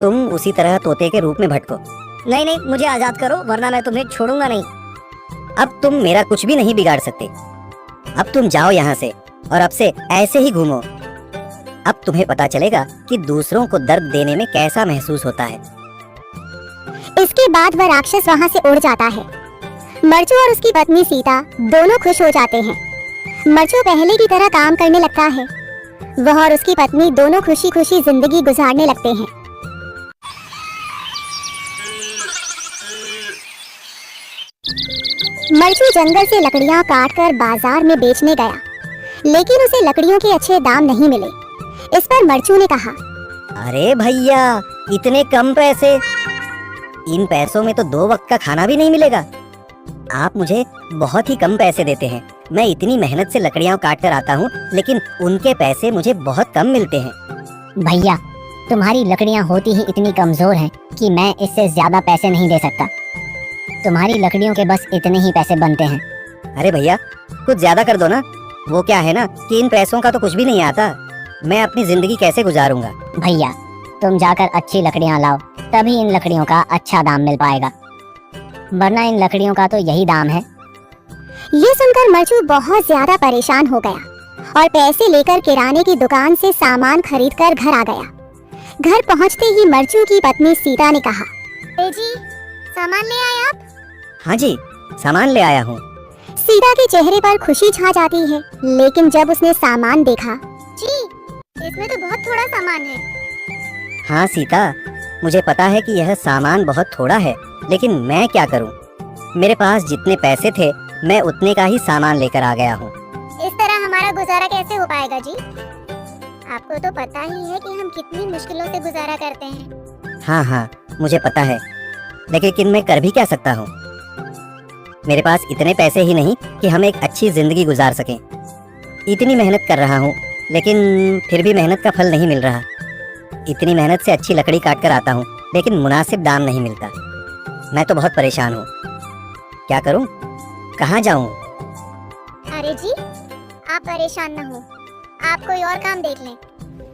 तुम उसी तरह तोते के रूप में भटको। नहीं नहीं, मुझे आजाद करो वरना मैं तुम्हें छोड़ूंगा नहीं। अब तुम मेरा कुछ भी नहीं बिगाड़ सकते। अब तुम जाओ यहाँ से और अब से ऐसे ही घूमो। अब तुम्हें पता चलेगा कि दूसरों को दर्द देने में कैसा महसूस होता है। इसके बाद वह राक्षस वहाँ से उड़ जाता है। मरचू और उसकी पत्नी सीता दोनों खुश हो जाते हैं। मरचू पहले की तरह काम करने लगता है। वह और उसकी पत्नी दोनों खुशी खुशी जिंदगी गुजारने लगते हैं। मरचू जंगल से लकड़ियां काटकर बाजार में बेचने गया, लेकिन उसे लकड़ियों के अच्छे दाम नहीं मिले। इस पर मरचू ने कहा, अरे भैया, इतने कम पैसे? इन पैसों में तो 2 वक्त का खाना भी नहीं मिलेगा। आप मुझे बहुत ही कम पैसे देते हैं। मैं इतनी मेहनत से लकड़ियां काट कर आता हूँ, लेकिन उनके पैसे मुझे बहुत कम मिलते हैं। भैया, तुम्हारी लकड़ियाँ होती ही इतनी कमजोर हैं कि मैं इससे ज्यादा पैसे नहीं दे सकता। तुम्हारी लकड़ियों के बस इतने ही पैसे बनते हैं। अरे भैया, कुछ ज्यादा कर दो ना। वो क्या है ना कि इन पैसों का तो कुछ भी नहीं आता। मैं अपनी जिंदगी कैसे गुजारूंगा? भैया, तुम जाकर अच्छी लकड़ियाँ लाओ, तभी इन लकड़ियों का अच्छा दाम मिल पाएगा, वरना इन लकड़ियों का तो यही दाम है। ये सुनकर मरचू बहुत ज्यादा परेशान हो गया और पैसे लेकर किराने की दुकान से सामान खरीदकर घर आ गया। घर पहुंचते ही मरचू की पत्नी सीता ने कहा, जी सामान ले आए आप? हाँ जी, सामान ले आया हूँ। सीता के चेहरे पर खुशी छा जाती है, लेकिन जब उसने सामान देखा, जी इसमें तो बहुत थोड़ा सामान है। हाँ सीता, मुझे पता है कि यह सामान बहुत थोड़ा है, लेकिन मैं क्या करूँ? मेरे पास जितने पैसे थे मैं उतने का ही सामान लेकर आ गया हूँ। इस तरह हमारा गुजारा कैसे हो पाएगा जी? आपको तो पता ही है कि हम कितनी मुश्किलों से गुजारा करते हैं। हाँ हाँ, मुझे पता है, लेकिन मैं कर भी क्या सकता हूँ? मेरे पास इतने पैसे ही नहीं कि हम एक अच्छी जिंदगी गुजार सकें। इतनी मेहनत कर रहा हूँ, लेकिन फिर भी मेहनत का फल नहीं मिल रहा। इतनी मेहनत से अच्छी लकड़ी काट कर आता हूँ, लेकिन मुनासिब दाम नहीं मिलता। मैं तो बहुत परेशान हूँ। क्या करूँ? कहाँ जाऊँ? अरे जी, आप परेशान न हो, आप कोई और काम देख लें।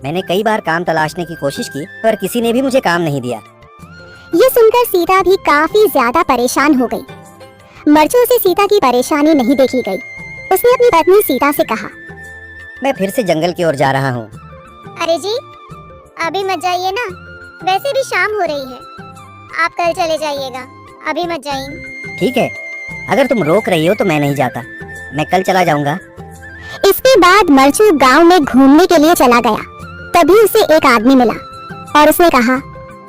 मैंने कई बार काम तलाशने की कोशिश की, पर किसी ने भी मुझे काम नहीं दिया। ये सुनकर सीता भी काफी ज्यादा परेशान हो गई। मरचू से सीता की परेशानी नहीं देखी गई। उसने अपनी पत्नी सीता से कहा, मैं फिर से जंगल की ओर जा रहा हूँ। अरे जी, अभी मत जाइए ना, वैसे भी शाम हो रही है। आप कल चले जाइएगा, अभी मत जाइए। ठीक है, अगर तुम रोक रही हो तो मैं नहीं जाता। मैं कल चला जाऊंगा। इसके बाद मरचू गांव में घूमने के लिए चला गया। तभी उसे एक आदमी मिला और उसने कहा,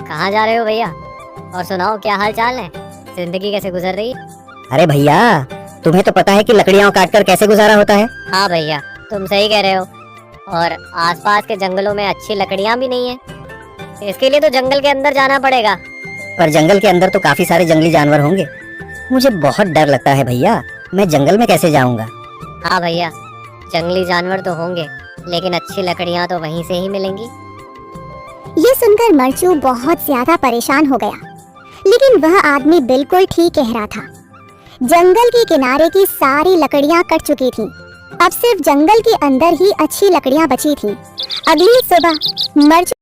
कहाँ जा रहे हो भैया? और सुनाओ, क्या हाल चाल है? जिंदगी कैसे गुजर रही है? अरे भैया, तुम्हें तो पता है कि लकड़ियां काटकर कैसे गुजारा होता है। हाँ भैया, तुम सही कह रहे हो। और आसपास के जंगलों में अच्छी लकड़ियाँ भी नहीं है। इसके लिए तो जंगल के अंदर जाना पड़ेगा। पर जंगल के अंदर तो काफी सारे जंगली जानवर होंगे। मुझे बहुत डर लगता है भैया, मैं जंगल में कैसे जाऊंगा? हाँ भैया, जंगली जानवर तो होंगे, लेकिन अच्छी लकड़ियाँ तो वहीं से ही मिलेंगी। ये सुनकर मरचू बहुत ज्यादा परेशान हो गया, लेकिन वह आदमी बिल्कुल ठीक कह रहा था। जंगल के किनारे की सारी लकड़ियां कट चुकी थीं। अब सिर्फ जंगल के अंदर ही अच्छी लकड़ियां बची थीं। अगली सुबह मरचू